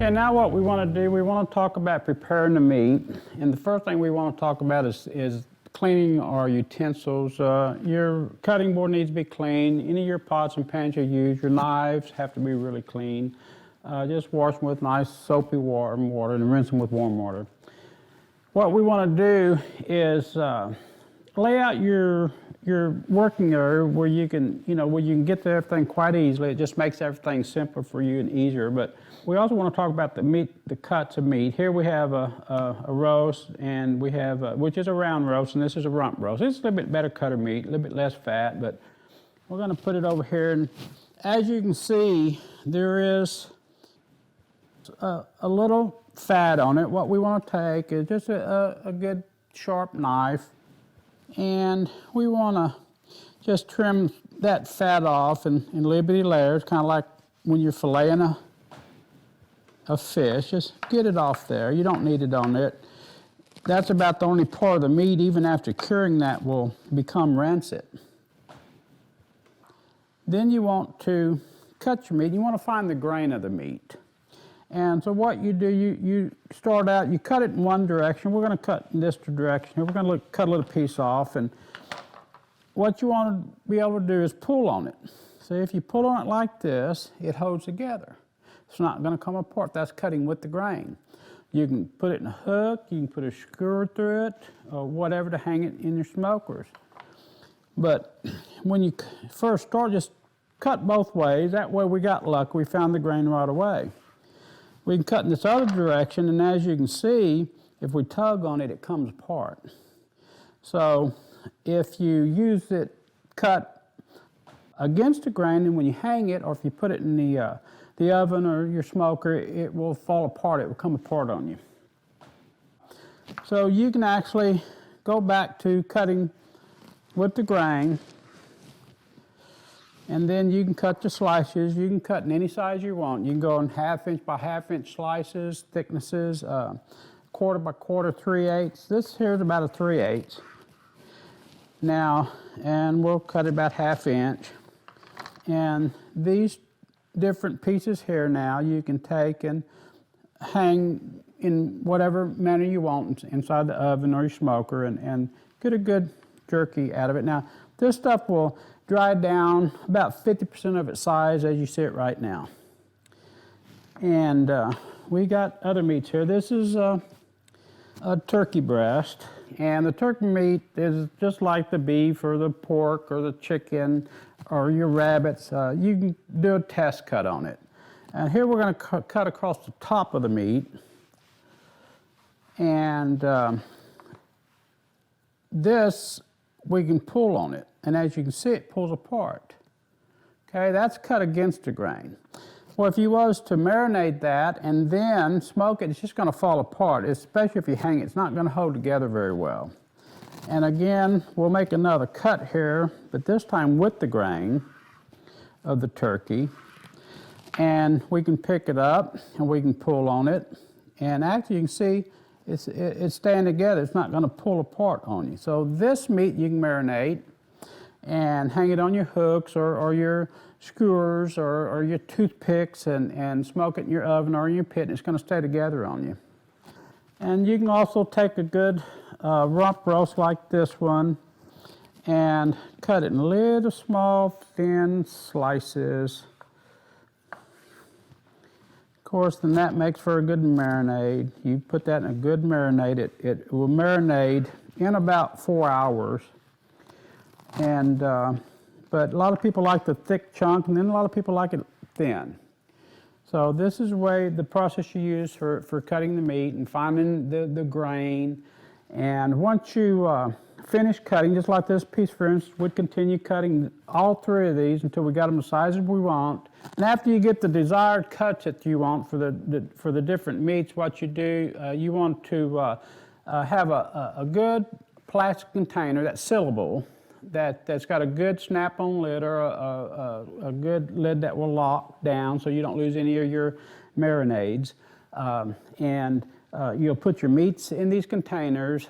Okay, now what we want to do, we want to talk about preparing the meat. And the first thing we want to talk about is cleaning our utensils. Your cutting board needs to be clean. Any of your pots and pans you use, your knives have to be really clean. Just wash them with nice soapy warm water and rinse them with warm water. What we want to do is lay out your working area where you can, where you can get to everything quite easily. It just makes everything simpler for you and easier. But we also want to talk about the meat, the cuts of meat. Here we have a roast, and we have which is a round roast, and this is a rump roast. It's a little bit better cut of meat, a little bit less fat, but we're going to put it over here. And as you can see, there is a little fat on it. What we want to take is just a good sharp knife, and we want to just trim that fat off in little bitty layers, kind of like when you're filleting a fish. Just get it off there. You don't need it on it. That's about the only part of the meat, even after curing, that will become rancid. Then you want to cut your meat. You want to find the grain of the meat. And so what you do, you start out, you cut it in one direction. We're going to cut in this direction here. We're going to cut a little piece off. And what you want to be able to do is pull on it. So if you pull on it like this, it holds together. It's not going to come apart. That's cutting with the grain. You can put it in a hook, you can put a skewer through it, or whatever to hang it in your smokers. But when you first start, just cut both ways. That way we got luck. We found the grain right away. We can cut in this other direction, and as you can see, if we tug on it, it comes apart. So if you use it cut against the grain, and when you hang it, or if you put it in the oven or your smoker, it will fall apart. It will come apart on you. So you can actually go back to cutting with the grain, and then you can cut the slices. You can cut in any size you want. You can go in 1/2 inch by 1/2 inch slices, thicknesses, 1/4 by 1/4, 3/8. This here is about a 3/8. Now, and we'll cut it about 1/2 inch. And these different pieces here now you can take and hang in whatever manner you want inside the oven or your smoker, and get a good jerky out of it. Now, this stuff will dry down about 50% of its size as you see it right now. And we got other meats here. This is a turkey breast, and the turkey meat is just like the beef or the pork or the chicken or your rabbits. You can do a test cut on it. And here we're going to cut across the top of the meat, and this we can pull on it, and as you can see, it pulls apart. Okay, that's cut against the grain. Well, if you was to marinate that and then smoke it, it's just going to fall apart, especially if you hang it. It's not going to hold together very well. And again, we'll make another cut here, but this time with the grain of the turkey. And we can pick it up and we can pull on it. And actually you can see it's staying together. It's not going to pull apart on you. So this meat you can marinate and hang it on your hooks or your skewers or your toothpicks and smoke it in your oven or in your pit, and it's going to stay together on you. And you can also take a good rump roast like this one and cut it in little small thin slices. Of course, then that makes for a good marinade. You put that in a good marinade. It will marinate in about 4 hours. And but a lot of people like the thick chunk, and then a lot of people like it thin. So this is the process you use for cutting the meat and finding the grain. And once you finish cutting, just like this piece, for instance, we'd continue cutting all 3 of these until we got them the sizes we want. And after you get the desired cuts that you want for the different meats, what you do, you want to have a good plastic container that's sealable, that's got a good snap-on lid or a good lid that will lock down so you don't lose any of your marinades. You'll put your meats in these containers,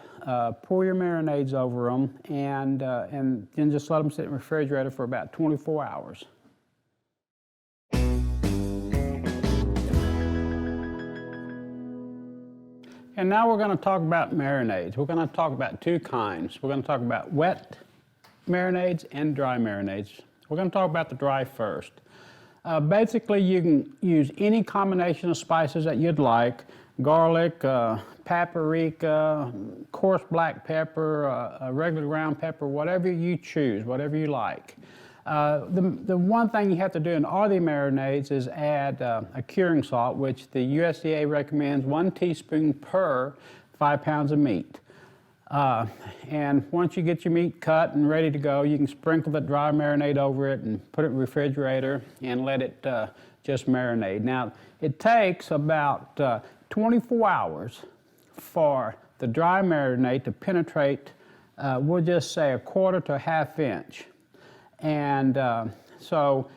pour your marinades over them, and then just let them sit in the refrigerator for about 24 hours. And now we're going to talk about marinades. We're going to talk about two kinds. We're going to talk about wet marinades and dry marinades. We're going to talk about the dry first. Basically, you can use any combination of spices that you'd like: garlic, paprika, coarse black pepper, a regular ground pepper, whatever you choose, whatever you like. The one thing you have to do in all the marinades is add a curing salt, which the USDA recommends 1 teaspoon per 5 pounds of meat. And once you get your meat cut and ready to go, you can sprinkle the dry marinade over it and put it in the refrigerator and let it just marinate. Now, it takes about 24 hours for the dry marinade to penetrate, we'll just say 1/4 to 1/2 inch. And so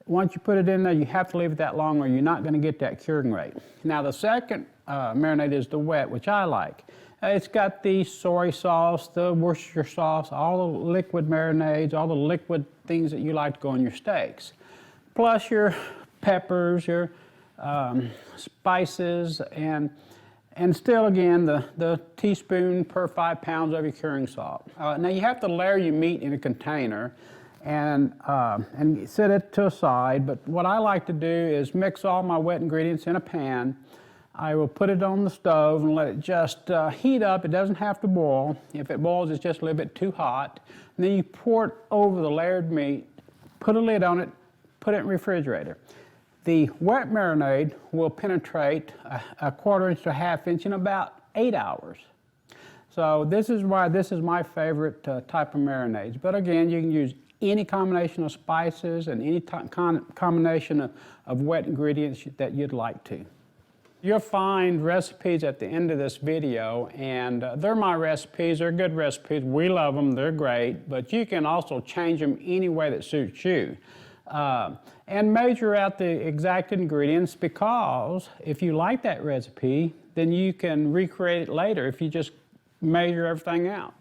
once you put it in there, you have to leave it that long or you're not going to get that curing rate. Now, the second marinade is the wet, which I like. It's got the soy sauce, the Worcestershire sauce, all the liquid marinades, all the liquid things that you like to go on your steaks. Plus your peppers, your spices, and still again the teaspoon per 5 pounds of your curing salt. Now you have to layer your meat in a container and set it to a side, but what I like to do is mix all my wet ingredients in a pan. I will put it on the stove and let it just heat up. It doesn't have to boil. If it boils, it's just a little bit too hot. And then you pour it over the layered meat, put a lid on it, put it in the refrigerator. The wet marinade will penetrate a 1/4 inch to 1/2 inch in about 8 hours. So this is why this is my favorite type of marinades. But again, you can use any combination of spices and any combination of wet ingredients that you'd like to. You'll find recipes at the end of this video, and they're my recipes. They're good recipes. We love them. They're great, but you can also change them any way that suits you. And measure out the exact ingredients, because if you like that recipe, then you can recreate it later if you just measure everything out.